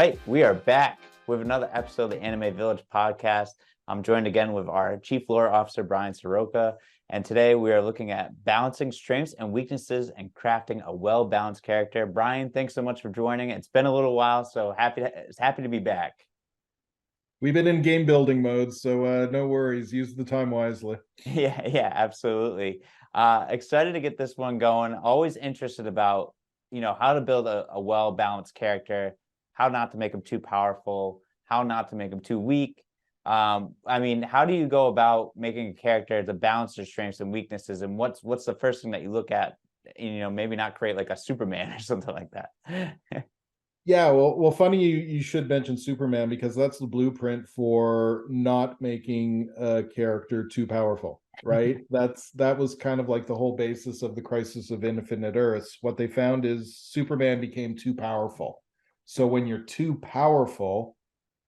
right, we are back with another episode of the Anime Village podcast. I'm joined again with our Chief Lore Officer, Bryan Soroka, and today we are looking at balancing strengths and weaknesses and crafting a well-balanced character. Bryan, thanks so much for joining. It's been a little while, so happy to be back. We've been in game building mode, so no worries. Use the time wisely. Yeah, absolutely. Excited to get this one going. Always interested about, how to build a well-balanced character, how not to make them too powerful, how not to make them too weak. How do you go about making a character to balance their strengths and weaknesses? And what's the first thing that you look at? Maybe not create like a Superman or something like that. Yeah, well, funny you should mention Superman because that's the blueprint for not making a character too powerful, right? That was kind of like the whole basis of the Crisis of Infinite Earths. What they found is Superman became too powerful. So when you're too powerful,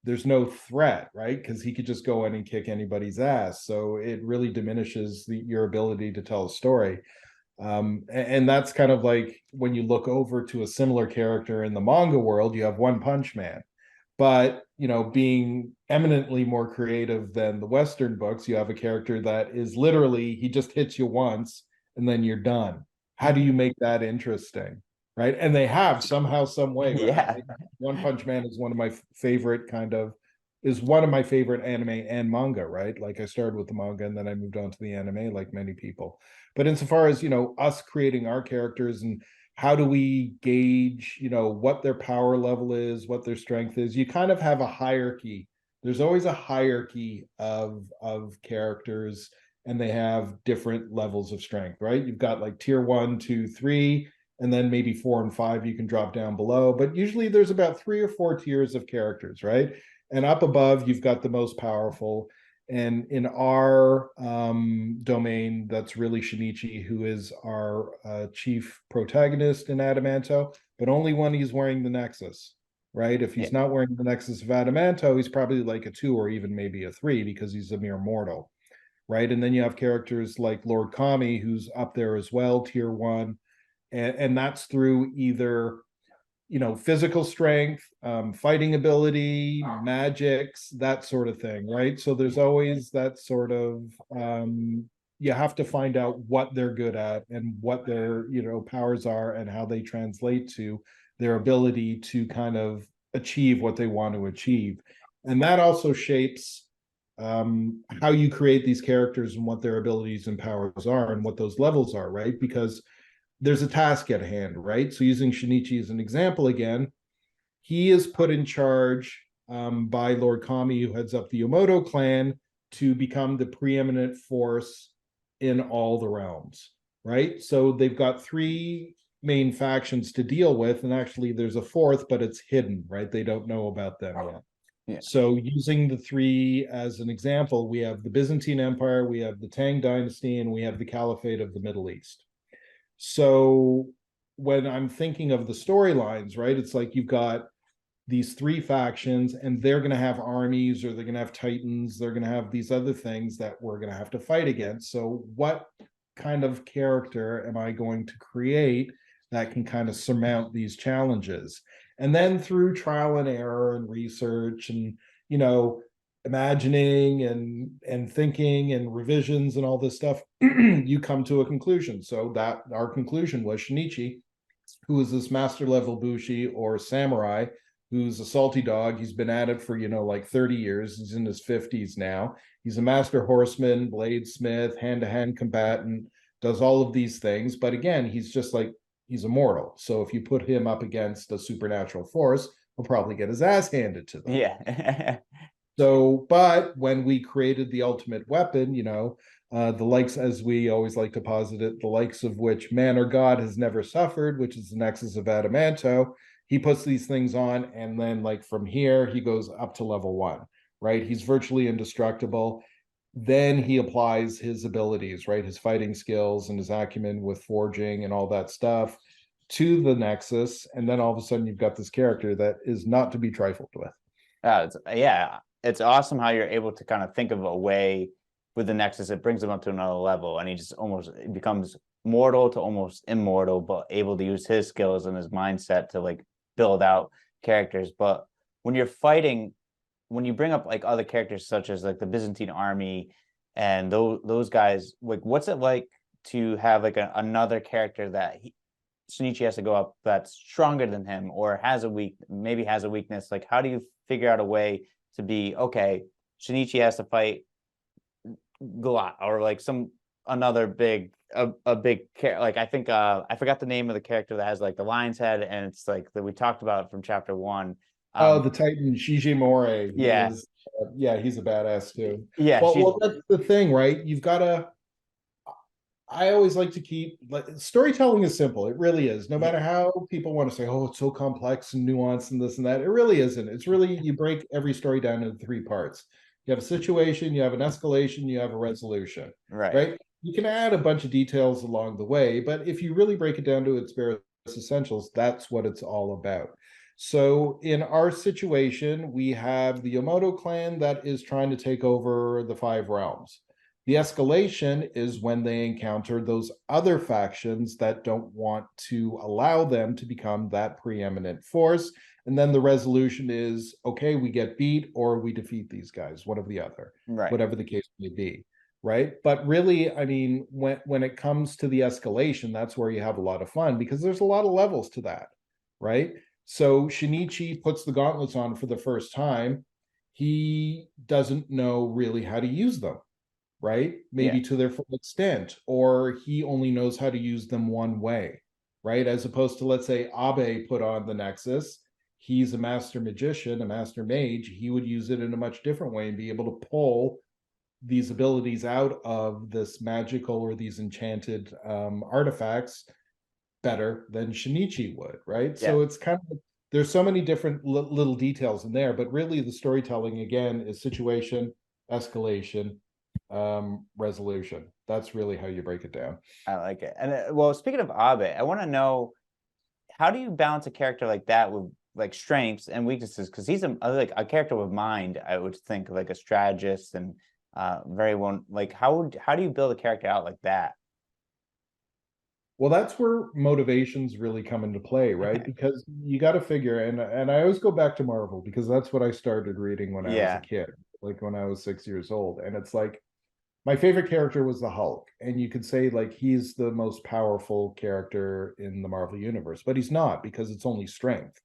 there's no threat, right? Because he could just go in and kick anybody's ass. So it really diminishes your ability to tell a story. And that's kind of like when you look over to a similar character in the manga world, you have One Punch Man. But, being eminently more creative than the Western books, you have a character that is literally, he just hits you once and then you're done. How do you make that interesting? Right. And they have somehow, some way. Yeah. One Punch Man is one of my favorite anime and manga, right? Like I started with the manga and then I moved on to the anime, like many people. But insofar as, us creating our characters and how do we gauge, what their power level is, what their strength is, you kind of have a hierarchy. There's always a hierarchy of characters and they have different levels of strength, right? You've got like tier 1, 2, 3, and then maybe 4 and 5 you can drop down below. But usually there's about 3 or 4 tiers of characters, right? And up above, you've got the most powerful. And in our domain, that's really Shin'ichi, who is our chief protagonist in Adamanto, but only when he's wearing the Nexus, right? If he's not wearing the Nexus of Adamanto, he's probably like a 2 or even maybe a 3 because he's a mere mortal, right? And then you have characters like Lord Kami, who's up there as well, tier 1. And that's through either physical strength, fighting ability, magics, that sort of thing, right? So there's always that sort of you have to find out what they're good at and what their powers are and how they translate to their ability to kind of achieve what they want to achieve. And that also shapes how you create these characters and what their abilities and powers are and what those levels are, right? Because there's a task at hand, right? So using Shin'ichi as an example again, he is put in charge by Lord Kami, who heads up the Yomoto clan, to become the preeminent force in all the realms, right? So they've got 3 main factions to deal with, and actually there's a 4th, but it's hidden, right? They don't know about them yet. Yeah. So using the 3 as an example, we have the Byzantine Empire, we have the Tang Dynasty, and we have the Caliphate of the Middle East. So when I'm thinking of the storylines, right, it's like you've got these 3 factions and they're going to have armies or they're going to have titans. They're going to have these other things that we're going to have to fight against. So what kind of character am I going to create that can kind of surmount these challenges? And then through trial and error and research and, imagining and thinking and revisions and all this stuff, you come to a conclusion. So that our conclusion was Shin'ichi, who is this master level bushi or samurai, who's a salty dog. He's been at it for, like 30 years. He's in his 50s now. He's a master horseman, bladesmith, hand-to-hand combatant, does all of these things. But again, he's just like, he's immortal. So if you put him up against a supernatural force, he'll probably get his ass handed to them. Yeah. So, but when we created the ultimate weapon, the likes, as we always like to posit it, the likes of which man or God has never suffered, which is the Nexus of Adamanto, he puts these things on, and then like from here, he goes up to level 1, right? He's virtually indestructible. Then he applies his abilities, right? His fighting skills and his acumen with forging and all that stuff to the Nexus. And then all of a sudden you've got this character that is not to be trifled with. It's awesome how you're able to kind of think of a way with the Nexus. It brings him up to another level, and he just almost becomes mortal to almost immortal, but able to use his skills and his mindset to like build out characters. But when you're fighting, when you bring up like other characters such as like the Byzantine army and those guys, like what's it like to have like another character that Shinichi has to go up that's stronger than him or maybe has a weakness? Like how do you figure out a way to be okay, Shinichi has to fight Goliath or like another big big character. Like I think I forgot the name of the character that has like the lion's head, and it's like that we talked about from chapter 1. Oh, the Titan Shijimori. He Yeah, is, yeah, he's a badass too. yeah, Well, that's the thing, right? You've got to. I always like to keep like storytelling is simple. It really is. No matter how people want to say, "Oh, it's so complex and nuanced and this and that," it really isn't. It's really you break every story down into 3 parts. You have a situation, you have an escalation, you have a resolution. Right? You can add a bunch of details along the way, but if you really break it down to its bare essentials, that's what it's all about. So in our situation, we have the Yamato clan that is trying to take over the 5 realms. The escalation is when they encounter those other factions that don't want to allow them to become that preeminent force. And then the resolution is, okay, we get beat or we defeat these guys, one or the other, whatever the case may be. Right. But really, I mean, when it comes to the escalation, that's where you have a lot of fun because there's a lot of levels to that. Right. So Shinichi puts the gauntlets on for the first time. He doesn't know really how to use them, right? Maybe to their full extent, or he only knows how to use them one way, right? As opposed to, let's say, Abe put on the Nexus. He's a master magician, a master mage. He would use it in a much different way and be able to pull these abilities out of this magical or these enchanted artifacts better than Shinichi would, right? So it's kind of there's so many different little details in there, but really the storytelling again is situation, escalation, resolution. That's really how you break it down. I like it. And well, speaking of Abe, I want to know, how do you balance a character like that with like strengths and weaknesses? Because he's like a character with mind, I would think, like a strategist and very one. Like how do you build a character out like that? Well, that's where motivations really come into play, right? Because you got to figure, and I always go back to Marvel because that's what I started reading when I was a kid, like when I was 6 years old. And it's like my favorite character was the Hulk. And you could say like he's the most powerful character in the Marvel universe, but he's not because it's only strength,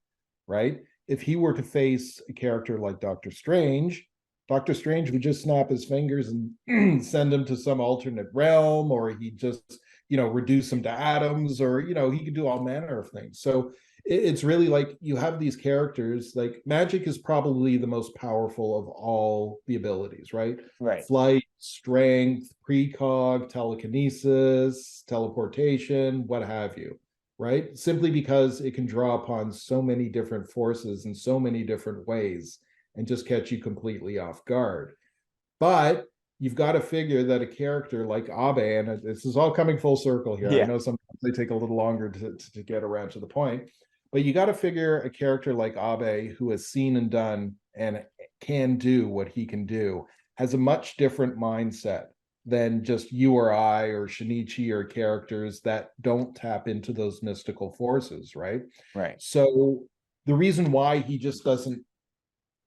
right? If he were to face a character like Doctor Strange would just snap his fingers and send him to some alternate realm, or he'd just, reduce him to atoms, or, he could do all manner of things. So it's really like you have these characters, like magic is probably the most powerful of all the abilities, right? Flight, strength, precog, telekinesis, teleportation, what have you, right? Simply because it can draw upon so many different forces in so many different ways and just catch you completely off guard. But you've got to figure that a character like Abe, and this is all coming full circle here. I know sometimes they take a little longer to get around to the point, but you got to figure a character like Abe, who has seen and done and can do what he can do, has a much different mindset than just you or I or Shinichi or characters that don't tap into those mystical forces, right? So the reason why he just doesn't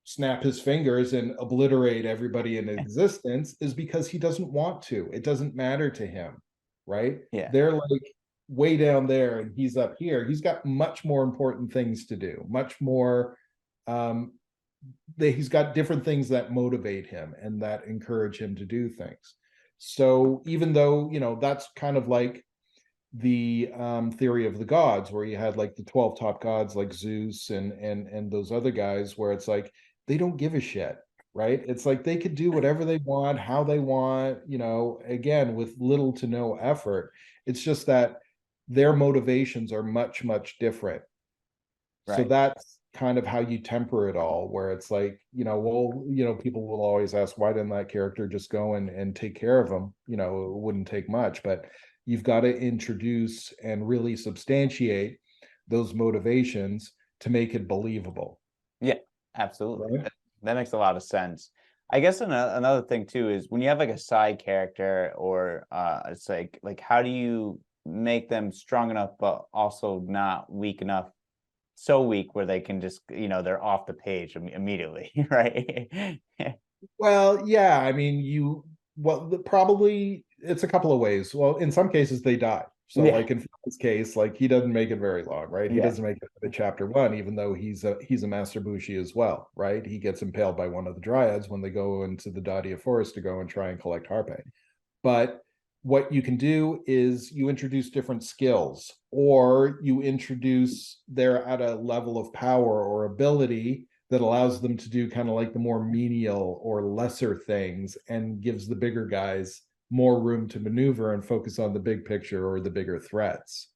snap his fingers and obliterate everybody in existence is because he doesn't want to. It doesn't matter to him, right? They're like way down there and he's up here. He's got much more important things to do, much more he's got different things that motivate him and that encourage him to do things. So even though, that's kind of like the theory of the gods, where you had like the 12 top gods like Zeus and those other guys, where it's like they don't give a shit, right? It's like they could do whatever they want, how they want, again, with little to no effort. It's just that their motivations are much, much different. So that's kind of how you temper it all, where it's like, people will always ask, why didn't that character just go and take care of them? It wouldn't take much, but you've got to introduce and really substantiate those motivations to make it believable. Yeah, absolutely. That makes a lot of sense. I guess another thing too is when you have like a side character, or it's like how do you make them strong enough but also not weak enough so weak where they can just, they're off the page immediately, right? Well, yeah, I mean, probably it's a couple of ways. Well, in some cases they die. So Yeah, like in his case, like he doesn't make it very long, right? He yeah, doesn't make it to chapter one, even though he's a master bushi as well, right? He gets impaled by one of the dryads when they go into the Dadia forest to go and try and collect harpe. But what you can do is you introduce different skills, or you introduce they're at a level of power or ability that allows them to do kind of like the more menial or lesser things and gives the bigger guys more room to maneuver and focus on the big picture or the bigger threats,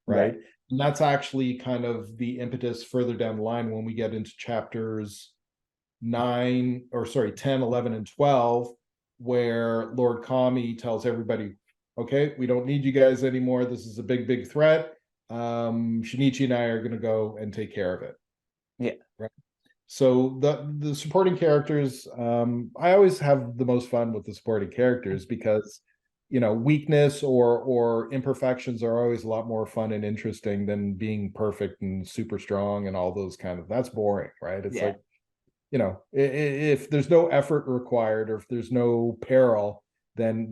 right, right? And that's actually kind of the impetus further down the line when we get into chapters 9, or sorry, 10, 11, and 12, where Lord Kami tells everybody, okay, we don't need you guys anymore. This is a big threat. Shinichi and I are going to go and take care of it. yeah, Right. So the supporting characters, I always have the most fun with the supporting characters because weakness or imperfections are always a lot more fun and interesting than being perfect and super strong and all those that's boring, right? It's yeah. like, if there's no effort required or if there's no peril, then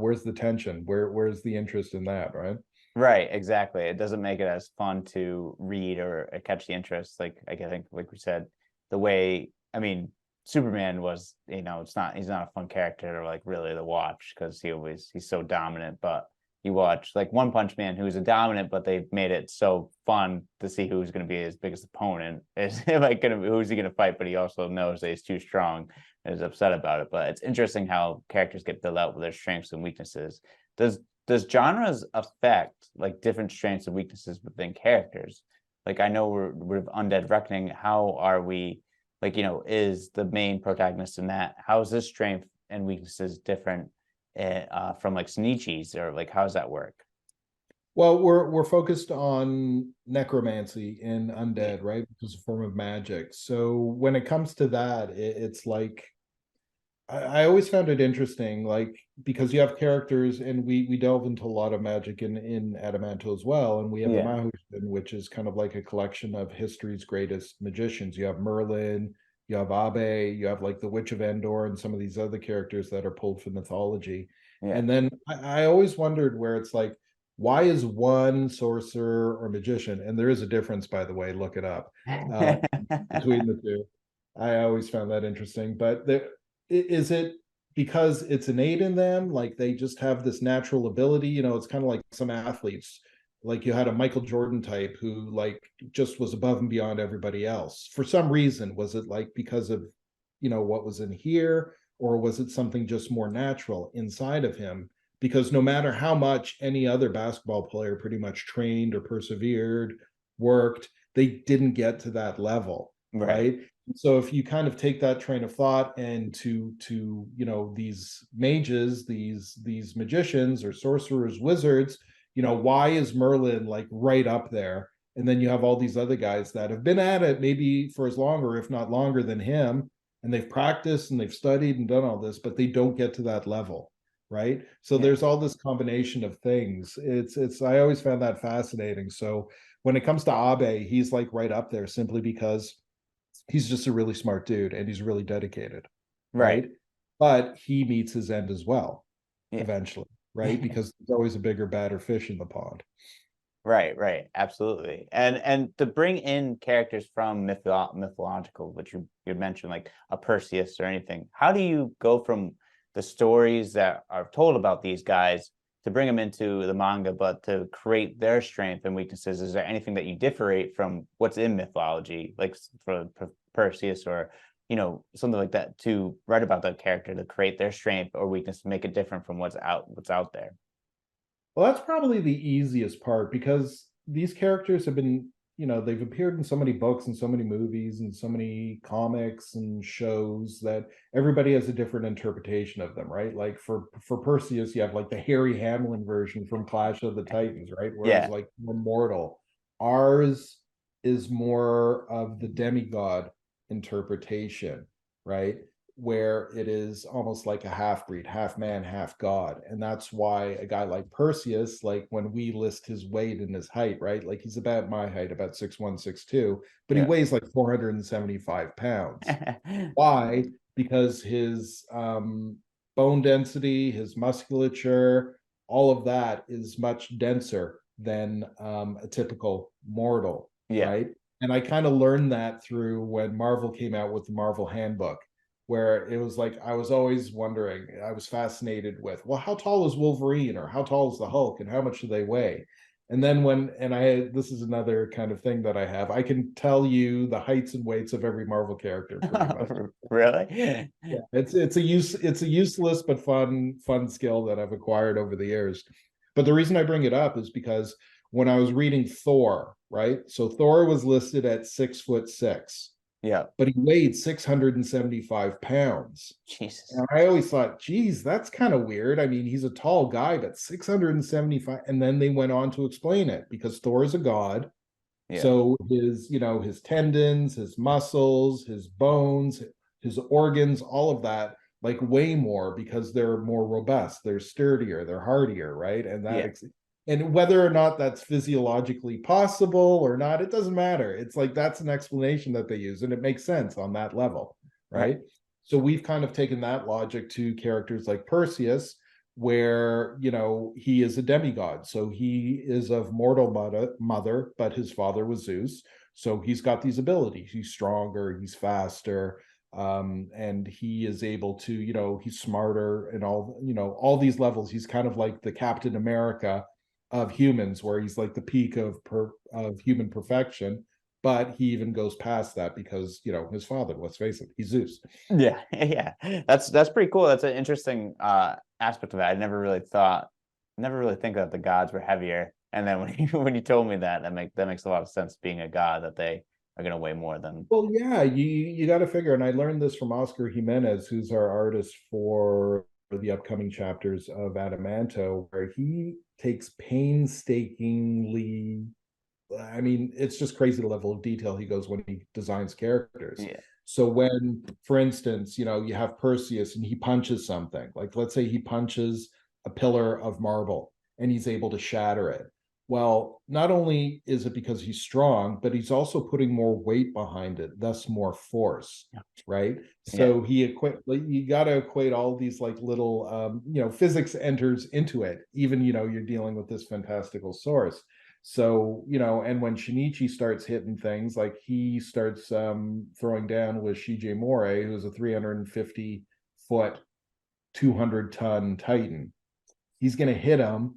where's the tension? Where's the interest in that, right? Right, exactly. It doesn't make it as fun to read or catch the interest. Like I think, like we said, the way I mean, Superman was, he's not a fun character to like really to watch because he's so dominant. But you watch like One Punch Man, who's a dominant, but they made it so fun to see who's going to be his biggest opponent. Is like who's he going to fight? But he also knows that he's too strong and is upset about it. But it's interesting how characters get built out with their strengths and weaknesses. Does genres affect like different strengths and weaknesses within characters? Like I know we're with Undead Reckoning. How are we like, is the main protagonist in that? How is his strength and weaknesses different from like Sinichi's, or like how does that work? Well, we're focused on necromancy in Yeah. undead, right? Which is a form of magic. So when it comes to that, it's like I always found it interesting, like because you have characters, and we delve into a lot of magic in Adamanto as well, and we have the Yeah. Mahushin, which is kind of like a collection of history's greatest magicians. You have Merlin, you have Abe, you have like the Witch of Endor, and some of these other characters that are pulled from mythology. Yeah. And then I always wondered where it's like, why is one sorcerer or magician, and there is a difference, by the way, look it up, uh, between the two. I always found that interesting, but is it because it's innate in them, like they just have this natural ability? It's kind of like some athletes, like you had a Michael Jordan type who like just was above and beyond everybody else for some reason. Was it like because of what was in here, or was it something just more natural inside of him? Because no matter how much any other basketball player pretty much trained or persevered, worked, they didn't get to that level, Right. right? So if you kind of take that train of thought and to these mages, these magicians or sorcerers, wizards, why is Merlin like right up there? And then you have all these other guys that have been at it maybe for as longer, if not longer than him, and they've practiced and they've studied and done all this, but they don't get to that level, right? So Yeah. there's all this combination of things. It's I always found that fascinating. So when it comes to Abe, he's like right up there simply because he's just a really smart dude and he's really dedicated, Right. right? But he meets his end as well Yeah. eventually, right? Because there's always a bigger, badder fish in the pond. Right, right, absolutely. And to bring in characters from mythological, which you mentioned, like a Perseus or anything, how do you go from the stories that are told about these guys to bring them into the manga, but to create their strength and weaknesses? Is there anything that you differentiate from what's in mythology, like for Perseus or something like that, to write about that character to create their strength or weakness, to make it different from what's out there? Well, that's probably the easiest part because these characters have been, they've appeared in so many books and so many movies and so many comics and shows that everybody has a different interpretation of them, right? Like for Perseus, you have like the Harry Hamlin version from Clash of the Titans, right? Whereas Yeah, like more mortal. Ours is more of the demigod interpretation, right? where it is almost like a half breed, half man, half god. And that's why a guy like Perseus, like when we list his weight and his height, right? Like he's about my height, about 6'1", 6'2", but he Yeah. weighs like 475 pounds. Why? Because his bone density, his musculature, all of that is much denser than a typical mortal, Yeah. right? And I kind of learned that through when Marvel came out with the Marvel Handbook, where it was like I was always wondering, I was fascinated with, well, how tall is Wolverine, or how tall is the Hulk, and how much do they weigh? And then this is another kind of thing that I have. I can tell you the heights and weights of every Marvel character pretty much. Really? Yeah, it's a useless but fun skill that I've acquired over the years. But the reason I bring it up is because when I was reading Thor, right? So Thor was listed at 6'6", Yeah. but he weighed 675 pounds. Jesus. And I always thought, geez, that's kind of weird. I mean, he's a tall guy, but 675. And then they went on to explain it because Thor is a god. Yeah. So his tendons, his muscles, his bones, his organs, all of that, like way more because they're more robust, they're sturdier, they're hardier, right? Yeah. And whether or not that's physiologically possible or not, it doesn't matter. It's like that's an explanation that they use, and it makes sense on that level, Right. right? So we've kind of taken that logic to characters like Perseus, where he is a demigod, so he is of mortal mother, but his father was Zeus, so he's got these abilities. He's stronger, he's faster, and he is able to, he's smarter, and all these levels. He's kind of like the Captain America of humans, where he's like the peak of human perfection, but he even goes past that because his father, let's face it, he's Zeus. Yeah. Yeah. That's pretty cool. That's an interesting aspect of it. I never really think that the gods were heavier. And then when you told me that, that makes a lot of sense, being a god, that they are gonna weigh more than. Well, yeah, you got to figure, and I learned this from Oscar Jimenez, who's our artist for the upcoming chapters of Adamanto, where he takes painstakingly. I mean, it's just crazy the level of detail he goes when he designs characters. Yeah. So when, for instance, you have Perseus and he punches something, like let's say he punches a pillar of marble and he's able to shatter it. Well, not only is it because he's strong, but he's also putting more weight behind it, thus more force, right? Yeah. So you got to equate all these like little, physics enters into it, even, you're dealing with this fantastical source. So, and when Shinichi starts hitting things, like he starts throwing down with Shige Morai, who's a 350-foot, 200-ton Titan, he's going to hit him,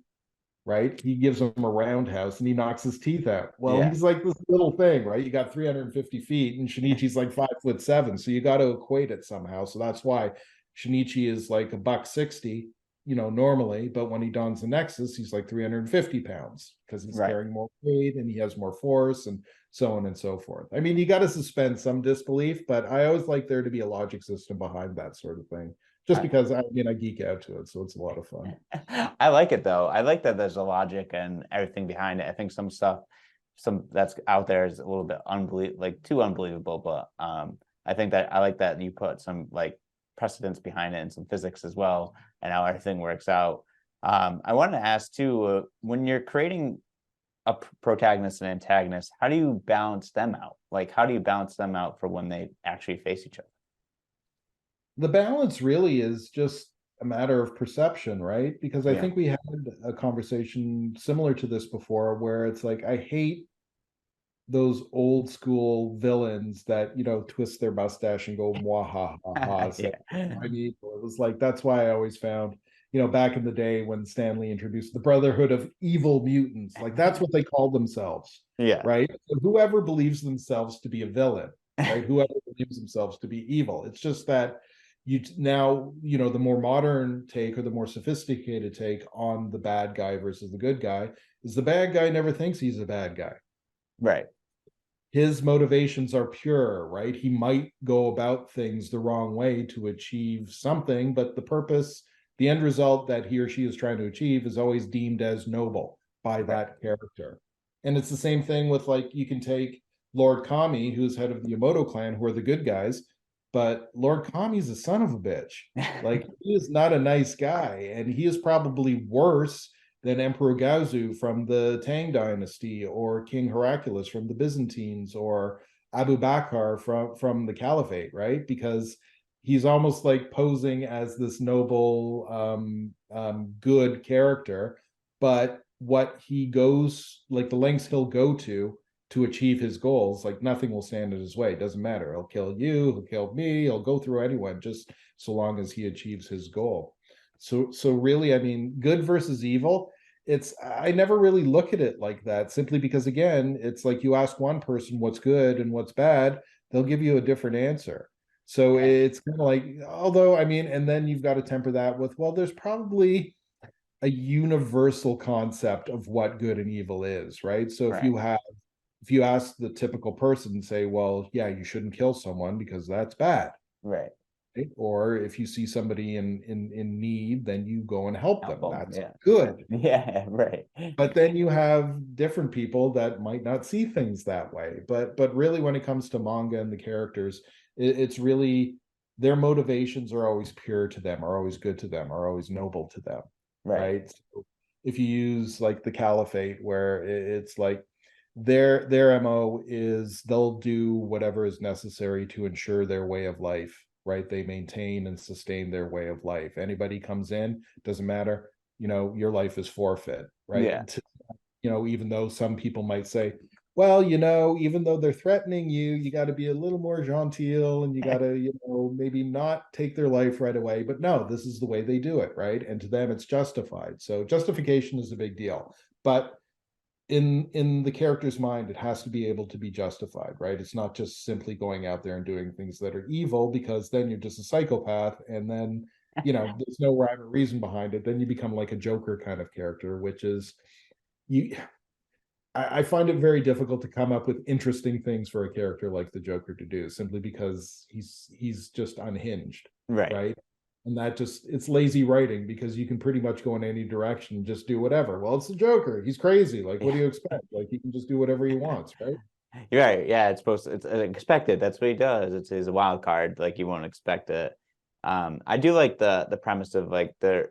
right? He gives him a roundhouse and he knocks his teeth out. Well, Yeah. he's like this little thing, right? You got 350 feet and Shinichi's like 5'7". So you got to equate it somehow. So that's why Shinichi is like $160, normally, but when he dons the Nexus, he's like 350 pounds because he's Right. carrying more weight and he has more force and so on and so forth. I mean, you got to suspend some disbelief, but I always like there to be a logic system behind that sort of thing, just because I geek out to it, so it's a lot of fun. I like it though. I like that there's a logic and everything behind it. I think some stuff, some that's out there is a little bit too unbelievable. But I think that I like that you put some like precedence behind it and some physics as well, and how everything works out. I wanted to ask too, when you're creating a protagonist and antagonist, how do you balance them out? Like, how do you balance them out for when they actually face each other? The balance really is just a matter of perception, right? Because I Yeah. think we had a conversation similar to this before, where it's like I hate those old school villains that twist their mustache and go mwah ha ha ha. So Yeah. I mean, it was like that's why I always found, back in the day when Stanley introduced the Brotherhood of Evil Mutants, like that's what they called themselves, Yeah. right? So whoever believes themselves to be a villain, right? Whoever believes themselves to be evil. It's just that the more modern take or the more sophisticated take on the bad guy versus the good guy is the bad guy never thinks he's a bad guy. Right. His motivations are pure, right? He might go about things the wrong way to achieve something, but the end result that he or she is trying to achieve is always deemed as noble by Right. that character. And it's the same thing with, like, you can take Lord Kami, who's head of the Yamoto clan, who are the good guys, but Lord Kami's a son of a bitch. Like, he is not a nice guy, and he is probably worse than Emperor Gaozu from the Tang Dynasty, or King Heraclius from the Byzantines, or Abu Bakr from the Caliphate, right? Because he's almost like posing as this noble, good character, but what he goes, like the lengths he'll go to achieve his goals, like nothing will stand in his way. It doesn't matter. He'll kill you, he'll kill me, he'll go through anyone, just so long as he achieves his goal. So really, I mean, good versus evil, I never really look at it like that, simply because, again, it's like you ask one person what's good and what's bad, they'll give you a different answer. So Yeah. it's kind of like, although, I mean, and then you've got to temper that with, well, there's probably a universal concept of what good and evil is, right? So Right. if you ask the typical person, say, well, yeah, you shouldn't kill someone because that's bad. Right. Right? Or if you see somebody in need, then you go and help Help them. them. That's Yeah. good. Yeah. Right. But then you have different people that might not see things that way. But really, when it comes to manga and the characters, it's really their motivations are always pure to them, are always good to them, are always noble to them, Right. right? So if you use like the Caliphate, where it's like their MO is they'll do whatever is necessary to ensure their way of life, right? They maintain and sustain their way of life. Anybody comes in, doesn't matter, your life is forfeit, Yeah. right? Even though some people might say, well, even though they're threatening you, you got to be a little more genteel, and you got to, maybe not take their life right away. But no, this is the way they do it, right? And to them, it's justified. So justification is a big deal. But in the character's mind, it has to be able to be justified, right? It's not just simply going out there and doing things that are evil, because then you're just a psychopath, and then there's no rhyme or reason behind it. Then you become like a Joker kind of character, which is you I find it very difficult to come up with interesting things for a character like the Joker to do, simply because he's just unhinged, Right. right? And that just, it's lazy writing, because you can pretty much go in any direction and just do whatever. Well, it's the Joker. He's crazy. Like, what do you expect? Like, he can just do whatever he wants, right? You're right. Yeah, it's expected. That's what he does. It's a wild card. Like you won't expect it. I do like the premise of like of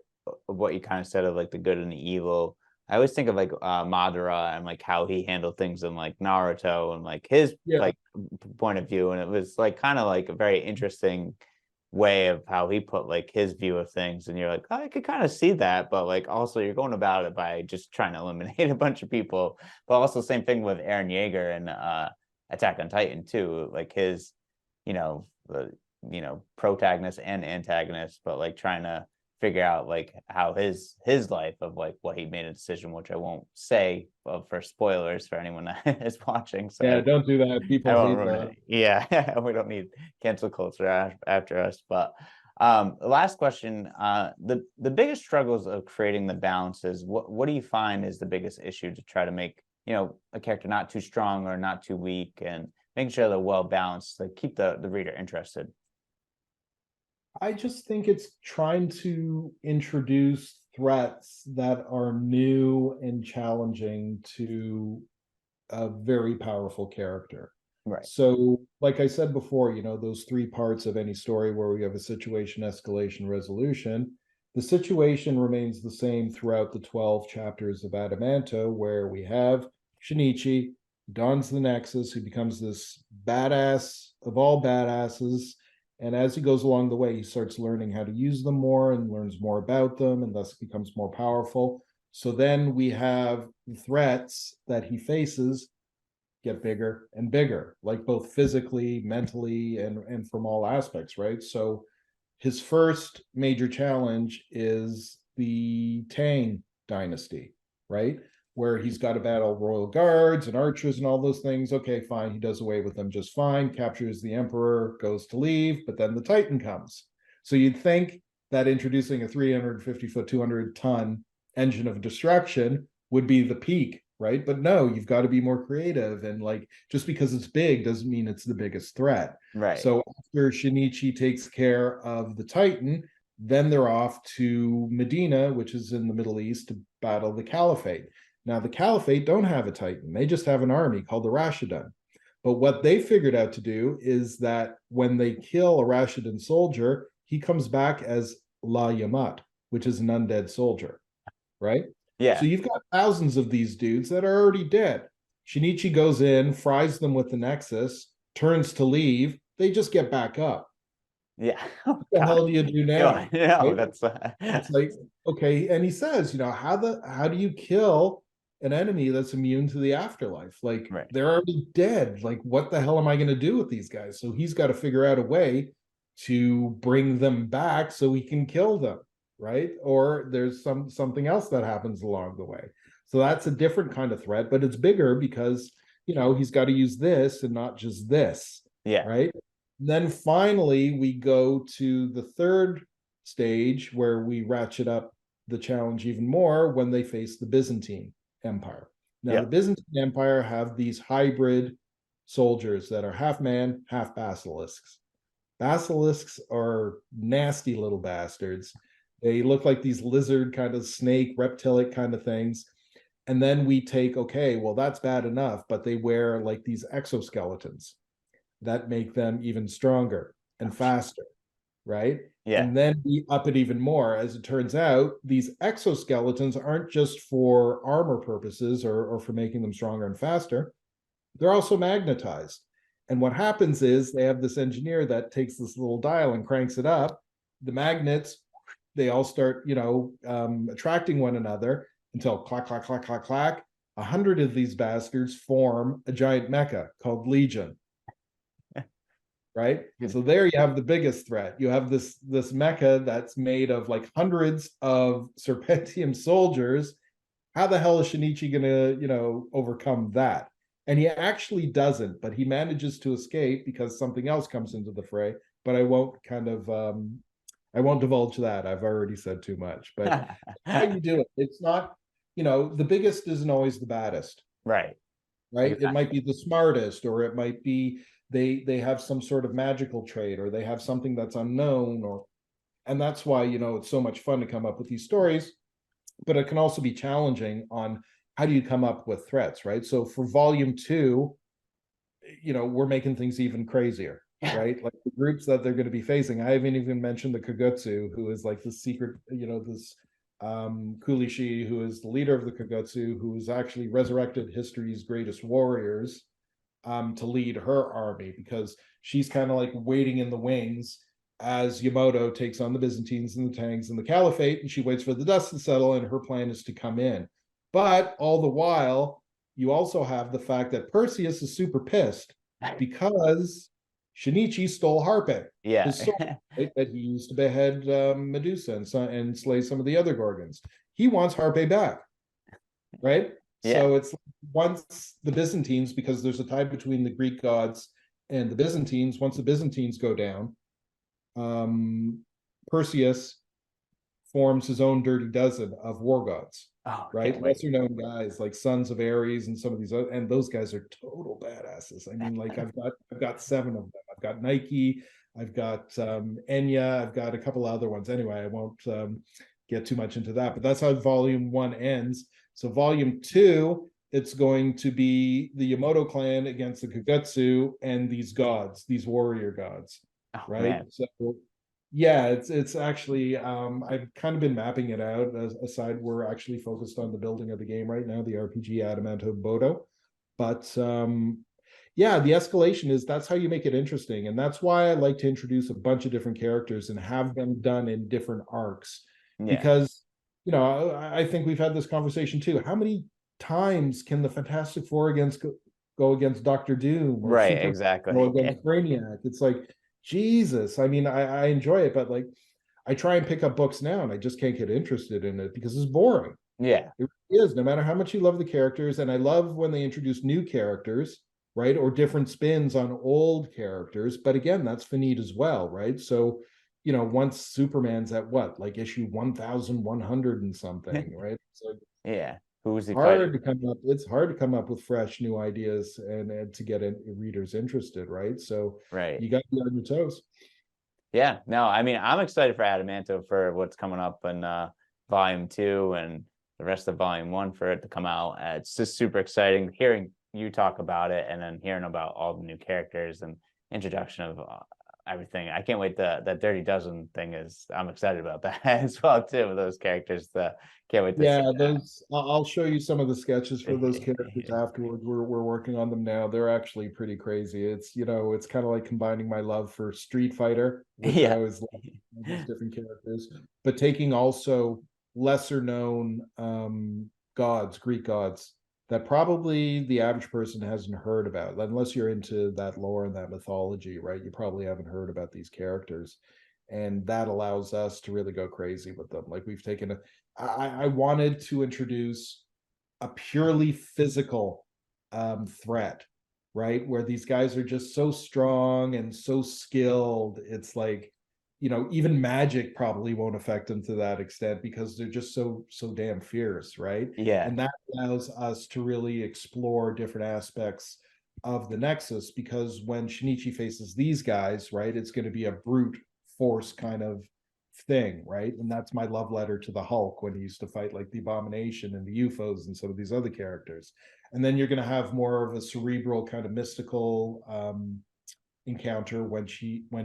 what you kind of said of like the good and the evil. I always think of like Madara and like how he handled things in like Naruto and like his Yeah. like point of view, and it was like kind of like a very interesting way of how he put like his view of things, and you're like, oh, I could kind of see that, but like also you're going about it by just trying to eliminate a bunch of people. But also same thing with Aaron Yeager and Attack on Titan too, like his the protagonist and antagonist, but like trying to figure out like how his life of like what he made a decision, which I won't say for spoilers for anyone that is watching, Yeah, so don't do that. I People won't hate ruin that. it. Yeah, we don't need cancel culture after us. But last question: the biggest struggles of creating the balances. What do you find is the biggest issue to try to make a character not too strong or not too weak, and making sure they're well balanced, like keep the reader interested. I just think it's trying to introduce threats that are new and challenging to a very powerful character. Right. So, like I said before, those three parts of any story where we have a situation, escalation, resolution, the situation remains the same throughout the 12 chapters of Adamanto, where we have Shinichi, dons the Nexus, who becomes this badass of all badasses. And as he goes along the way, he starts learning how to use them more and learns more about them, and thus becomes more powerful. So then we have the threats that he faces get bigger and bigger, like both physically, mentally, and from all aspects, right? So his first major challenge is the Tang dynasty, right? Where he's got to battle royal guards and archers and all those things. Okay, fine. He does away with them just fine, captures the emperor, goes to leave, but then the Titan comes. So you'd think that introducing a 350-foot, 200-ton engine of destruction would be the peak, right? But no, you've got to be more creative. And like, just because it's big doesn't mean it's the biggest threat. Right. So after Shinichi takes care of the Titan, then they're off to Medina, which is in the Middle East, to battle the Caliphate. Now, the Caliphate don't have a Titan. They just have an army called the Rashidun. But what they figured out to do is that when they kill a Rashidan soldier, he comes back as La Yamat, which is an undead soldier, right? So Yeah. you've got thousands of these dudes that are already dead. Shinichi goes in, fries them with the Nexus, turns to leave. They just get back up. Yeah. Oh, What the God. hell do you do now? No, Right? that's It's like, okay, and he says, how do you kill an enemy that's immune to the afterlife? Like right. they're already dead. Like what the hell am I going to do with these guys? So he's got to figure out a way to bring them back so he can kill them, right? Or there's something else that happens along the way. So that's a different kind of threat, but it's bigger because he's got to use this and not just this, Yeah. right? And then finally we go to the third stage where we ratchet up the challenge even more when they face the Byzantine Empire. Now, Yeah. the Byzantine Empire have these hybrid soldiers that are half man, half basilisks. Basilisks are nasty little bastards. They look like these lizard kind of snake, reptilic kind of things. And then we take, okay, well, that's bad enough, but they wear like these exoskeletons that make them even stronger and faster, right? Yeah. And then we up it even more. As it turns out, these exoskeletons aren't just for armor purposes or for making them stronger and faster, they're also magnetized. And what happens is they have this engineer that takes this little dial and cranks it up. The magnets, they all start, attracting one another until clack, clack, clack, clack, clack. 100 of these bastards form a giant mecha called Legion, right? So there you have the biggest threat. You have this mecha that's made of like hundreds of Serpentium soldiers. How the hell is Shinichi gonna, overcome that? And he actually doesn't, but he manages to escape because something else comes into the fray. But I won't divulge that. I've already said too much. But how you do it? It's not, the biggest isn't always the baddest. Right. Right? Exactly. It might be the smartest, or it might be they have some sort of magical trait, or they have something that's unknown, and that's why it's so much fun to come up with these stories. But it can also be challenging on how do you come up with threats, right? So for volume 2, we're making things even crazier, right? Like the groups that they're going to be facing. I haven't even mentioned the Kagutsu, who is like the secret, this Kulishi, who is the leader of the Kagutsu, who has actually resurrected history's greatest warriors to lead her army, because she's kind of like waiting in the wings as Yamato takes on the Byzantines and the Tangs and the Caliphate, and she waits for the dust to settle, and her plan is to come in. But all the while, you also have the fact that Perseus is super pissed because Shinichi stole Harpe, Yeah. his sword, right, that he used to behead Medusa and slay some of the other Gorgons. He wants Harpe back, right? Yeah. So it's once the Byzantines, because there's a tie between the Greek gods and the Byzantines, once the Byzantines go down, Perseus forms his own dirty dozen of war gods, Oh, right? Lesser known guys like Sons of Ares and some of these other, and those guys are total badasses. I mean, like I've got 7 of them. I've got Nike, I've got Enya, I've got a couple other ones. Anyway, I won't get too much into that, but that's how volume 1 ends. So volume 2, it's going to be the Yamato clan against the Kagutsu and these gods, these warrior gods, right? Man. So yeah, it's actually I've kind of been mapping it out. As aside, we're actually focused on the building of the game right now, the RPG Adamanto Bodo. But yeah, the escalation that's how you make it interesting, and that's why I like to introduce a bunch of different characters and have them done in different arcs. Yeah. Because I think we've had this conversation too. How many times can the Fantastic Four go against Doctor Doom, or Right. Super Exactly. go against Brainiac? It's like, Jesus. I mean, I enjoy it, but like I try and pick up books now and I just can't get interested in it because it's boring. Yeah. It is, no matter how much you love the characters. And I love when they introduce new characters, right? Or different spins on old characters. But again, that's finite as well, right? So, once Superman's at what, like issue 1100 and something, right? So Yeah. Who's he hard fighting? to come up it's hard to come up with fresh new ideas and to get readers interested, right? So Right. you got to be on your toes. Yeah. No, I mean, I'm excited for Adamanto for what's coming up in volume 2 and the rest of volume 1 for it to come out. It's just super exciting hearing you talk about it and then hearing about all the new characters and introduction of everything. I can't wait. That Dirty Dozen thing is, I'm excited about that as well too. With those characters, can't wait to see Yeah, those I'll show you some of the sketches for those characters that. afterwards. We're working on them now. They're actually pretty crazy. It's, it's kind of like combining my love for Street Fighter, which I Yeah, always love, these different characters, but taking also lesser known gods, Greek gods, that probably the average person hasn't heard about, unless you're into that lore and that mythology, right? You probably haven't heard about these characters. And that allows us to really go crazy with them. Like we've taken I wanted to introduce a purely physical threat, right? Where these guys are just so strong and so skilled. It's like, even magic probably won't affect them to that extent because they're just so damn fierce, right? yeah, And that allows us to really explore different aspects of the Nexus, because when Shinichi faces these guys, right, it's going to be a brute force kind of thing, right? And that's my love letter to the Hulk when he used to fight like the Abomination and the UFOs and some of these other characters. And then you're going to have more of a cerebral kind of mystical encounter when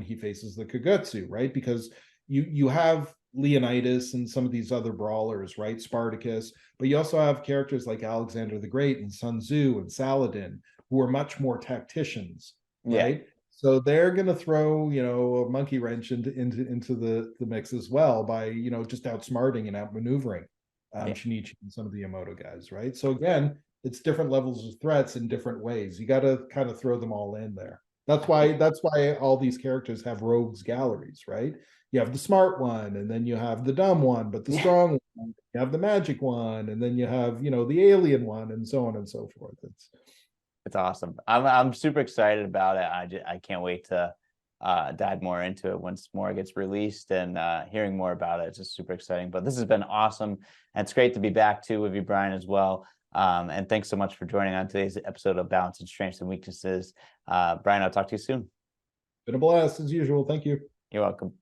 he faces the Kagutsu, right? Because you have Leonidas and some of these other brawlers, right? Spartacus, but you also have characters like Alexander the Great and Sun Tzu and Saladin, who are much more tacticians, yeah, right? So they're going to throw, a monkey wrench into the mix as well by, just outsmarting and outmaneuvering yeah. Shinichi and some of the Yamato guys, right? So again, it's different levels of threats in different ways. You got to kind of throw them all in there. That's why all these characters have rogues galleries, right? You have the smart one, and then you have the dumb one, but the Yeah. strong one. You have the magic one, and then you have, the alien one, and so on and so forth. It's awesome. I'm super excited about it. I can't wait to dive more into it once more gets released and hearing more about it. It's just super exciting. But this has been awesome, and it's great to be back too with you, Bryan, as well. And thanks so much for joining on today's episode of Balance and Strengths and Weaknesses. Bryan, I'll talk to you soon. Been a blast as usual. Thank you. You're welcome.